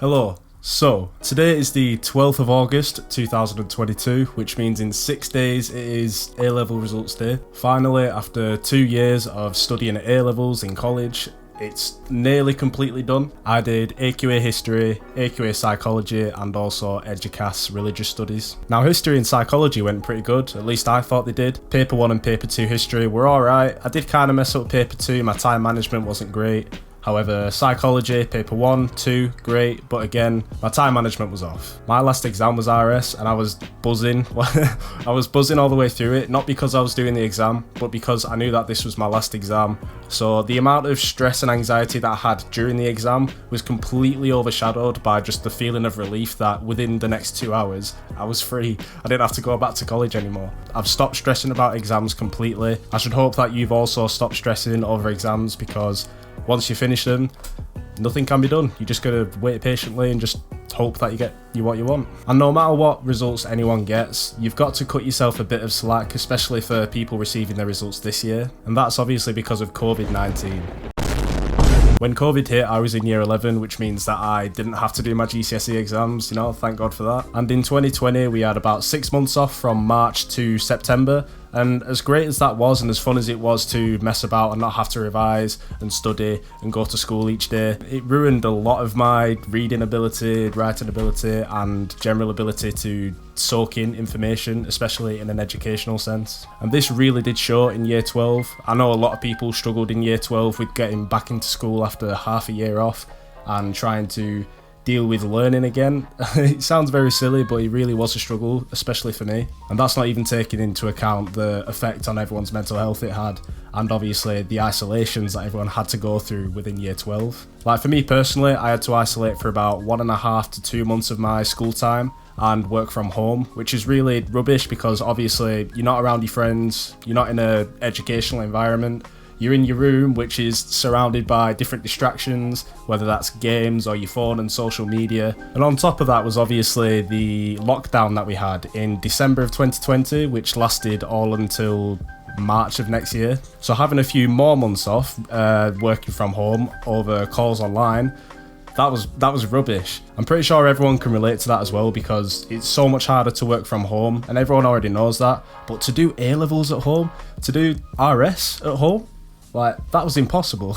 Hello. So, today is the 12th of August 2022, which means in 6 days it is A-level results day. Finally, after 2 years of studying at A-levels in college, it's nearly completely done. I did AQA History, AQA Psychology, and also EDUCAS Religious Studies. Now, History and Psychology went pretty good, at least I thought they did. Paper 1 and Paper 2 History were alright. I did kind of mess up Paper 2, my time management wasn't great. However, Psychology, Paper 1, 2, great, but again, my time management was off. My last exam was RS and I was buzzing. I was buzzing all the way through it, not because I was doing the exam, but because I knew that this was my last exam. So the amount of stress and anxiety that I had during the exam was completely overshadowed by just the feeling of relief that within the next 2 hours, I was free. I didn't have to go back to college anymore. I've stopped stressing about exams completely. I should hope that you've also stopped stressing over exams, because once you finish them, nothing can be done. You just gotta wait patiently and just hope that you get what you want. And no matter what results anyone gets, you've got to cut yourself a bit of slack, especially for people receiving their results this year. And that's obviously because of COVID-19. When COVID hit, I was in year 11, which means that I didn't have to do my GCSE exams, thank God for that. And in 2020, we had about 6 months off from March to September. And as great as that was, and as fun as it was to mess about and not have to revise and study and go to school each day, it ruined a lot of my reading ability, writing ability, and general ability to soak in information, especially in an educational sense. And this really did show in year 12. I know a lot of people struggled in year 12 with getting back into school after half a year off and trying to deal with learning again. It sounds very silly, but it really was a struggle, especially for me. And that's not even taking into account the effect on everyone's mental health it had, and obviously the isolations that everyone had to go through within year 12. Like for me personally, I had to isolate for about 1.5 to 2 months of my school time and work from home, which is really rubbish because obviously you're not around your friends, you're not in an educational environment. You're in your room, which is surrounded by different distractions, whether that's games or your phone and social media. And on top of that was obviously the lockdown that we had in December of 2020, which lasted all until March of next year. So having a few more months off, working from home over calls online, that was rubbish. I'm pretty sure everyone can relate to that as well, because it's so much harder to work from home, and everyone already knows that. But to do A-levels at home, to do RS at home, that was impossible.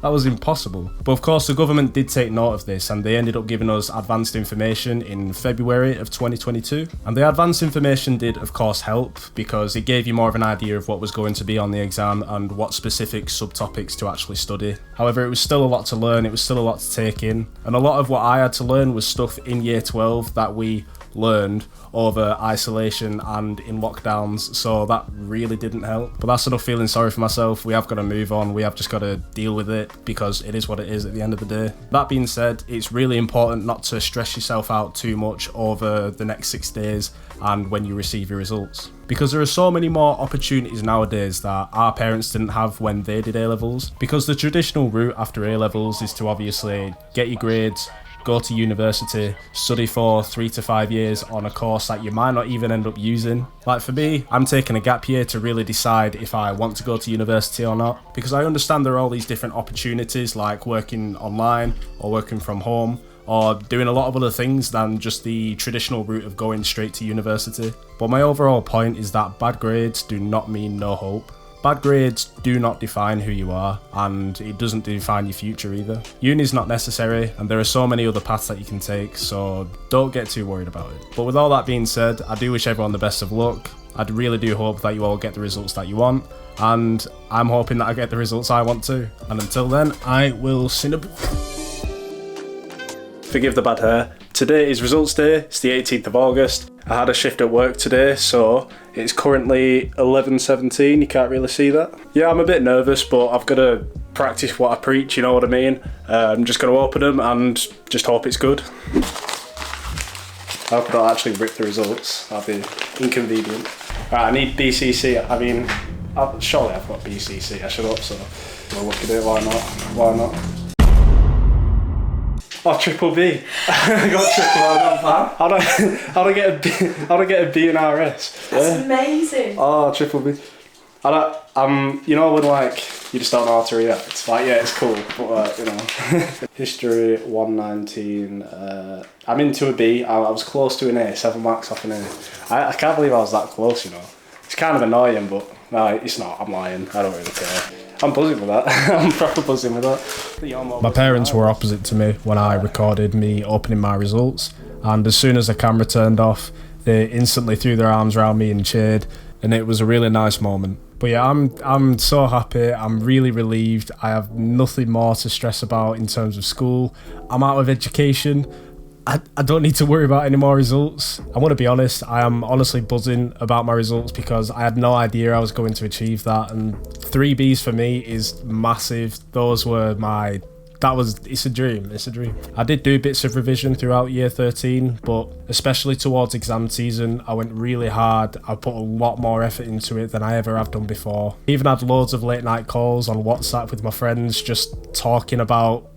that was impossible. But of course, the government did take note of this, and they ended up giving us advanced information in February of 2022. And the advanced information did, of course, help, because it gave you more of an idea of what was going to be on the exam and what specific subtopics to actually study. However, it was still a lot to learn, it was still a lot to take in. And a lot of what I had to learn was stuff in year 12 that we learned over isolation and in lockdowns, so that really didn't help. But that's enough feeling sorry for myself. We have got to move on, we have just got to deal with it, because it is what it is at the end of the day. That being said, it's really important not to stress yourself out too much over the next 6 days and when you receive your results, because there are so many more opportunities nowadays that our parents didn't have when they did A-levels. Because the traditional route after A-levels is to obviously get your grades, go to university, study for 3 to 5 years on a course that you might not even end up using. Like for me, I'm taking a gap year to really decide if I want to go to university or not, because I understand there are all these different opportunities like working online or working from home or doing a lot of other things than just the traditional route of going straight to university. But my overall point is that bad grades do not mean no hope. Bad grades do not define who you are, and it doesn't define your future either. Uni's not necessary, and there are so many other paths that you can take, so don't get too worried about it. But with all that being said, I do wish everyone the best of luck. I really do hope that you all get the results that you want, and I'm hoping that I get the results I want too. And until then, I will forgive the bad hair. Today is results day, it's the 18th of August. I had a shift at work today, so it's currently 11:17, you can't really see that. Yeah, I'm a bit nervous, but I've got to practice what I preach, you know what I mean? I'm just going to open them and just hope it's good. I hope I don't actually rip the results, that'd be inconvenient. Right, I need BCC, surely I've got BCC, I should hope so. We'll look at it, why not? Oh, triple B. I got triple B. How do I get a B in RS? That's amazing. Oh, triple B. You know when like you just don't know how to react. It's like, yeah, it's cool, but you know. History 119. I'm into a B. I was close to an A. 7 marks off an A. I can't believe I was that close. You know, it's kind of annoying, but no, it's not. I'm lying. I don't really care. I'm buzzing with that. I'm proper buzzing with that. My parents were opposite to me when I recorded me opening my results, and as soon as the camera turned off, they instantly threw their arms around me and cheered, and it was a really nice moment. But yeah, I'm so happy. I'm really relieved. I have nothing more to stress about in terms of school. I'm out of education. I don't need to worry about any more results. I want to be honest, I am honestly buzzing about my results because I had no idea I was going to achieve that, and 3 Bs for me is massive. It's a dream, it's a dream. I did do bits of revision throughout year 13, but especially towards exam season, I went really hard. I put a lot more effort into it than I ever have done before. Even had loads of late night calls on WhatsApp with my friends, just talking about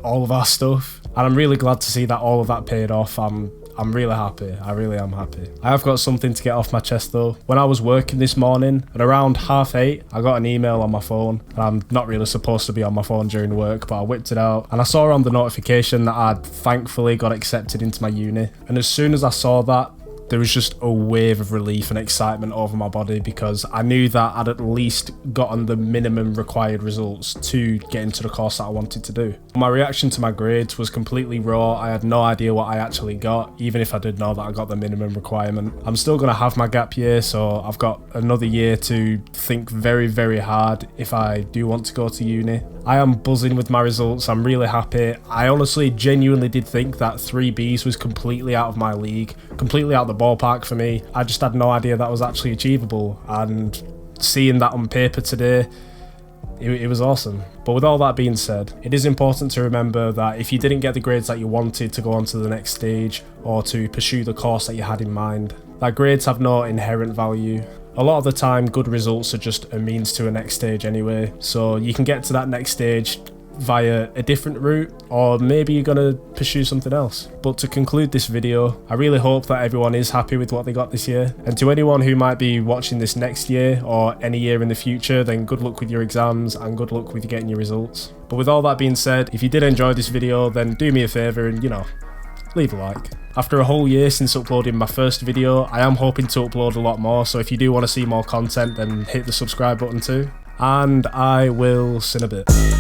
all of our stuff. And I'm really glad to see that all of that paid off. I'm really happy. I really am happy. I have got something to get off my chest though. When I was working this morning, at around 8:30, I got an email on my phone. And I'm not really supposed to be on my phone during work, but I whipped it out. And I saw on the notification that I'd thankfully got accepted into my uni. And as soon as I saw that, there was just a wave of relief and excitement over my body because I knew that I'd at least gotten the minimum required results to get into the course that I wanted to do. My reaction to my grades was completely raw. I had no idea what I actually got, even if I did know that I got the minimum requirement. I'm still going to have my gap year, so I've got another year to think very, very hard if I do want to go to uni. I am buzzing with my results. I'm really happy. I honestly, genuinely did think that 3 Bs was completely out of my league, completely out of the ballpark for me. I just had no idea that was actually achievable, and seeing that on paper today, it was awesome. But with all that being said, it is important to remember that if you didn't get the grades that you wanted to go on to the next stage or to pursue the course that you had in mind, that grades have no inherent value. A lot of the time, good results are just a means to a next stage anyway, so you can get to that next stage via a different route, or maybe you're gonna pursue something else. But to conclude this video, I really hope that everyone is happy with what they got this year, and to anyone who might be watching this next year or any year in the future, then good luck with your exams and good luck with getting your results. But with all that being said, if you did enjoy this video, then do me a favour and, leave a like. After a whole year since uploading my first video, I am hoping to upload a lot more, so if you do want to see more content, then hit the subscribe button too. And I will see you in a bit.